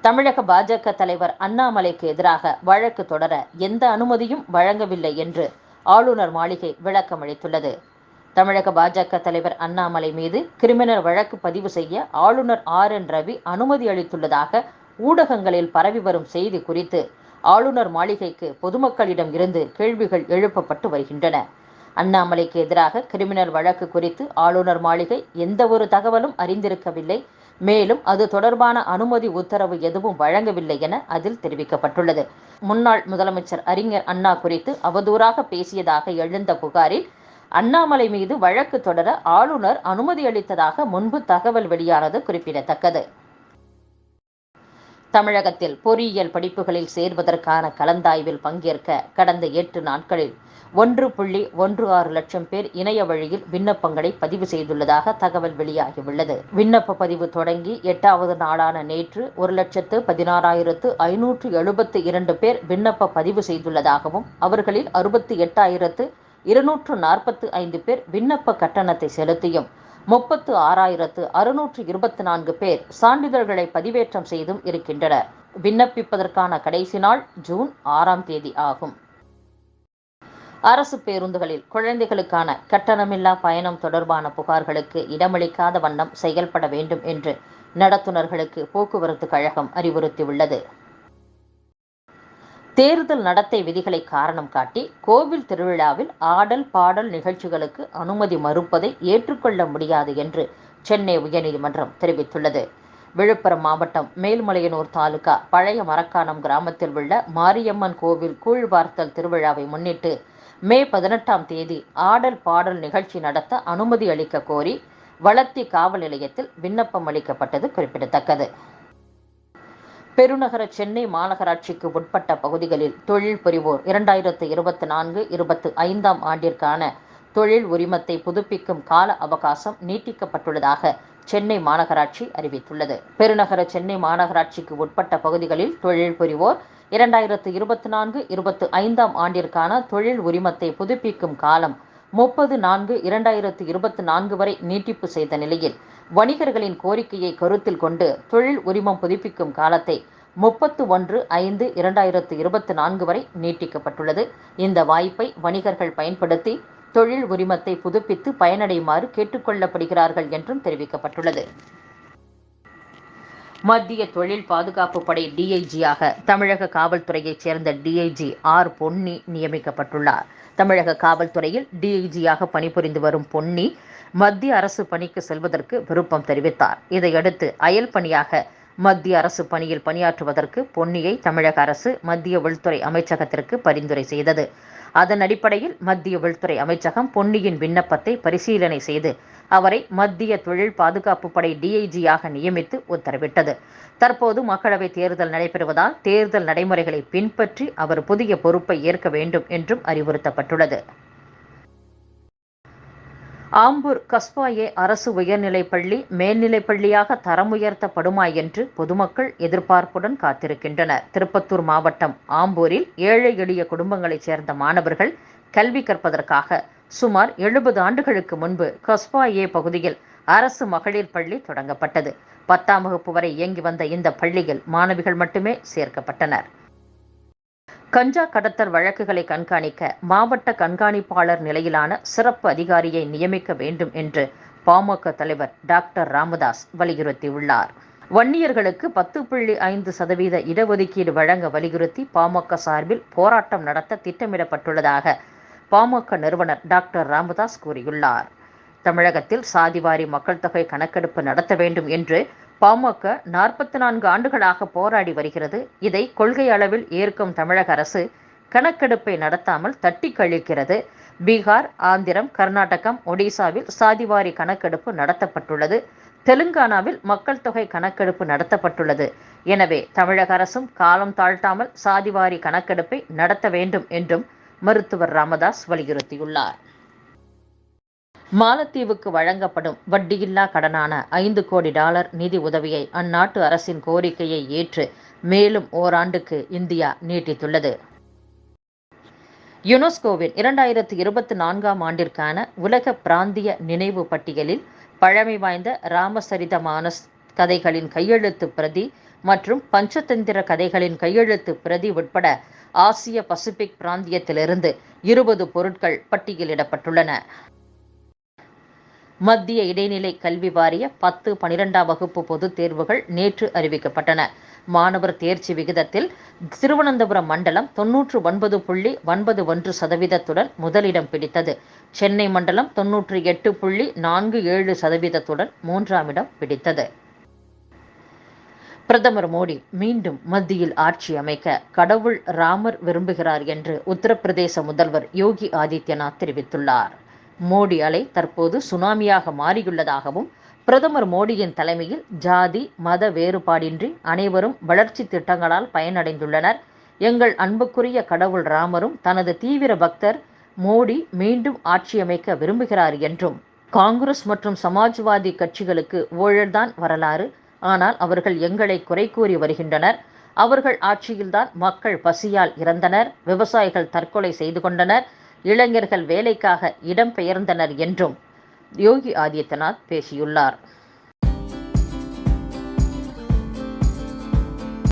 தமிழக பாஜக தலைவர் அண்ணாமலைக்கு எதிராக வழக்கு தொடர எந்த அனுமதியும் வழங்கவில்லை என்று ஆளுநர் மாளிகை விளக்கம் அளித்துள்ளது. தமிழக பாஜக தலைவர் அண்ணாமலை மீது கிரிமினல் வழக்கு பதிவு செய்ய ஆளுநர் RN ரவி அனுமதி அளித்துள்ளதாக ஊடகங்களில் பரவி வரும் செய்தி குறித்து ஆளுநர் மாளிகைக்கு பொதுமக்களிடம் இருந்து கேள்விகள் எழுப்பப்பட்டு வருகின்றன. அண்ணாமலைக்கு எதிராக கிரிமினல் வழக்கு குறித்து ஆளுநர் மாளிகை எந்தவொரு தகவலும் அறிந்திருக்கவில்லை. மேலும் அது தொடர்பான அனுமதி உத்தரவு எதுவும் வழங்கவில்லை என அதில் தெரிவிக்கப்பட்டுள்ளது. முன்னாள் முதலமைச்சர் அறிஞர் அண்ணா குறித்து அவதூறாக பேசியதாக எழுந்த புகாரில் அண்ணாமலை மீது வழக்கு தொடர ஆளுநர் அனுமதி அளித்ததாக முன்பு தகவல் வெளியானது குறிப்பிடத்தக்கது. தமிழகத்தில் பொறியியல் படிப்புகளில் சேர்வதற்கான கலந்தாய்வில் பங்கேற்க கடந்த 8 நாட்களில் 1.16 லட்சம் பேர் இணைய வழியில் விண்ணப்பங்களை பதிவு செய்துள்ளதாக தகவல் வெளியாகியுள்ளது. விண்ணப்ப பதிவு தொடங்கி 8வது நாளான நேற்று 1,16,572 பேர் விண்ணப்ப பதிவு செய்துள்ளதாகவும் அவர்களில் 68,245 பேர் விண்ணப்ப கட்டணத்தை செலுத்தியும் 36,624 பேர் சான்றிதழ்களை பதிவேற்றம் செய்தும் இருக்கின்றனர். விண்ணப்பிப்பதற்கான கடைசி நாள் ஜூன் 6ஆம் தேதி ஆகும். அரசு பேருந்துகளில் குழந்தைகளுக்கான கட்டணமில்லா பயணம் தொடர்பான புகார்களுக்கு இடமளிக்காத வண்ணம் செயல்பட வேண்டும் என்று நடத்துனர்களுக்கு போக்குவரத்து கழகம் அறிவுறுத்தியுள்ளது. தேர்தல் நடத்தை விதிகளை காரணம் காட்டி கோவில் திருவிழாவில் ஆடல் பாடல் நிகழ்ச்சிகளுக்கு அனுமதி மறுப்பதை ஏற்றுக்கொள்ள முடியாது என்று சென்னை உயர்நீதிமன்றம் தெரிவித்துள்ளது. விழுப்புரம் மாவட்டம் மேல்மலையனூர் தாலுகா பழைய மரக்காணம் கிராமத்தில் உள்ள மாரியம்மன் கோவில் கூழ்வார்த்தல் திருவிழாவை முன்னிட்டு மே 18ஆம் தேதி ஆடல் பாடல் நிகழ்ச்சி நடத்த அனுமதி அளிக்க கோரி வளத்தி காவல் நிலையத்தில் விண்ணப்பம் அளிக்கப்பட்டது குறிப்பிடத்தக்கது. பெருநகர சென்னை மாநகராட்சிக்கு உட்பட்ட பகுதிகளில் தொழில் புரிவோர் 2024-25ஆம் ஆண்டிற்கான தொழில் உரிமத்தை புதுப்பிக்கும் கால அவகாசம் நீட்டிக்கப்பட்டுள்ளதாக சென்னை மாநகராட்சி அறிவித்துள்ளது. பெருநகர சென்னை மாநகராட்சிக்கு உட்பட்ட பகுதிகளில் தொழில் புரிவோர் 2024-25ஆம் ஆண்டிற்கான தொழில் உரிமத்தை புதுப்பிக்கும் காலம் 30/4/2024 வரை நீட்டிப்பு செய்த நிலையில் வணிகர்களின் கோரிக்கையை கருத்தில் கொண்டு தொழில் உரிமம் புதுப்பிக்கும் காலத்தை 31/5/2024 வரை நீட்டிக்கப்பட்டுள்ளது. இந்த வாய்ப்பை வணிகர்கள் பயன்படுத்தி தொழில் உரிமத்தை புதுப்பித்து பயனடையுமாறு கேட்டுக்கொள்ளப்படுகிறார்கள் என்றும் தெரிவிக்கப்பட்டுள்ளது. மத்திய தொழில் பாதுகாப்பு படை DIG-யாக தமிழக காவல்துறையைச் சேர்ந்த DIG R. பொன்னி நியமிக்கப்பட்டுள்ளார். தமிழக காவல்துறையில் DIG-யாக பணிபுரிந்து வரும் பொன்னி மத்திய அரசு பணிக்கு செல்வதற்கு விருப்பம் தெரிவித்தார். இதையடுத்து அயல் பணியாக மத்திய அரசு பணியில் பணியாற்றுவதற்கு பொன்னியை தமிழக அரசு மத்திய உள்துறை அமைச்சகத்திற்கு பரிந்துரை செய்தது. அதன் அடிப்படையில் மத்திய உள்துறை அமைச்சகம் பொன்னியின் விண்ணப்பத்தை பரிசீலனை செய்து அவரை மத்திய தொழில் பாதுகாப்பு படை DIG-யாக நியமித்து உத்தரவிட்டது. தற்போது மக்களவைத் தேர்தல் நடைபெறுவதால் தேர்தல் நடைமுறைகளை பின்பற்றி அவர் புதிய பொறுப்பை ஏற்க வேண்டும் என்றும் அறிவுறுத்தப்பட்டுள்ளது. ஆம்பூர் கஸ்பா-ஏ அரசு உயர்நிலைப்பள்ளி மேல்நிலைப்பள்ளியாக தரம் உயர்த்தப்படுமா என்று பொதுமக்கள் எதிர்பார்ப்புடன் காத்திருக்கின்றனர். திருப்பத்தூர் மாவட்டம் ஆம்பூரில் ஏழை எளிய குடும்பங்களைச் சேர்ந்த மாணவர்கள் கல்வி கற்பதற்காக சுமார் 70 ஆண்டுகளுக்கு முன்பு கஸ்பா-ஏ பகுதியில் அரசு மகளிர் பள்ளி தொடங்கப்பட்டது. 10ஆம் வகுப்பு வரை இயங்கி வந்த இந்த பள்ளியில் மாணவிகள் மட்டுமே சேர்க்கப்பட்டனர். கஞ்சா கடத்தல் வழக்குகளை கண்காணிக்க மாவட்ட கண்காணிப்பாளர் நிலையிலான சிறப்பு அதிகாரியை நியமிக்க வேண்டும் என்று பாமக தலைவர் டாக்டர் ராமதாஸ் வலியுறுத்தியுள்ளார். வன்னியர்களுக்கு 10.5% இடஒதுக்கீடு வழங்க வலியுறுத்தி பாமக சார்பில் போராட்டம் நடத்த திட்டமிடப்பட்டுள்ளதாக பாமக நிறுவனர் டாக்டர் ராமதாஸ் கூறியுள்ளார். தமிழகத்தில் சாதிவாரி மக்கள் தொகை கணக்கெடுப்பு நடத்த வேண்டும் என்று பாமக 44 ஆண்டுகளாக போராடி வருகிறது. இதை கொள்கை அளவில் ஏற்கும் தமிழக அரசு கணக்கெடுப்பை நடத்தாமல் தட்டி கழிக்கிறது. பீகார், ஆந்திரம், கர்நாடகம், ஒடிசாவில் சாதிவாரி கணக்கெடுப்பு நடத்தப்பட்டுள்ளது. தெலுங்கானாவில் மக்கள் தொகை கணக்கெடுப்பு நடத்தப்பட்டுள்ளது. எனவே தமிழக அரசும் காலம் தாழ்த்தாமல் சாதிவாரி கணக்கெடுப்பை நடத்த வேண்டும் என்றும் மருத்துவர் ராமதாஸ் வலியுறுத்தியுள்ளார். மாலத்தீவுக்கு வழங்கப்படும் வட்டியில்லா கடனான $5 கோடி நிதி உதவியை அந்நாட்டு அரசின் கோரிக்கையை ஏற்று மேலும் ஓராண்டுக்கு இந்தியா நீட்டித்துள்ளது. யுனெஸ்கோவின் 2024ஆம் ஆண்டிற்கான உலக பிராந்திய நினைவு பட்டியலில் பழமை வாய்ந்த ராமசரிதமானஸ் கதைகளின் கையெழுத்து பிரதி மற்றும் பஞ்சதந்திர கதைகளின் கையெழுத்து பிரதி உட்பட ஆசிய பசிபிக் பிராந்தியத்திலிருந்து 20 பொருட்கள் பட்டியலிடப்பட்டுள்ளன. மத்திய இடைநிலை கல்வி வாரிய 10, 12ஆம் வகுப்பு பொதுத் தேர்வுகள் நேற்று அறிவிக்கப்பட்டன. மாணவர் தேர்ச்சி விகிதத்தில் திருவனந்தபுரம் மண்டலம் 99.91% முதலிடம் பிடித்தது. சென்னை மண்டலம் 98.47% 3ஆம் இடம் பிடித்தது. பிரதமர் மோடி மீண்டும் மத்தியில் ஆட்சி அமைக்க கடவுள் ராமர் விரும்புகிறார் என்று உத்தரப்பிரதேச முதல்வர் யோகி ஆதித்யநாத் தெரிவித்துள்ளார். மோடி அலை தற்போது சுனாமியாக மாறியுள்ளதாகவும், பிரதமர் மோடியின் தலைமையில் ஜாதி மத வேறுபாடின்றி அனைவரும் வளர்ச்சி திட்டங்களால் பயனடைந்துள்ளனர். எங்கள் அன்புக்குரிய கடவுள் ராமரும் தனது தீவிர பக்தர் மோடி மீண்டும் ஆட்சியமைக்க விரும்புகிறார் என்றும், காங்கிரஸ் மற்றும் சமாஜ்வாதி கட்சிகளுக்கு ஊழல்தான் வரலாறு, ஆனால் அவர்கள் எங்களை குறை கூறி வருகின்றனர். அவர்கள் ஆட்சியில்தான் மக்கள் பசியால் இறந்தனர், விவசாயிகள் தற்கொலை செய்து கொண்டனர், இளைஞர்கள் வேலைக்காக இடம்பெயர்ந்தனர் என்றும் யோகி ஆதித்யநாத் பேசியுள்ளார்.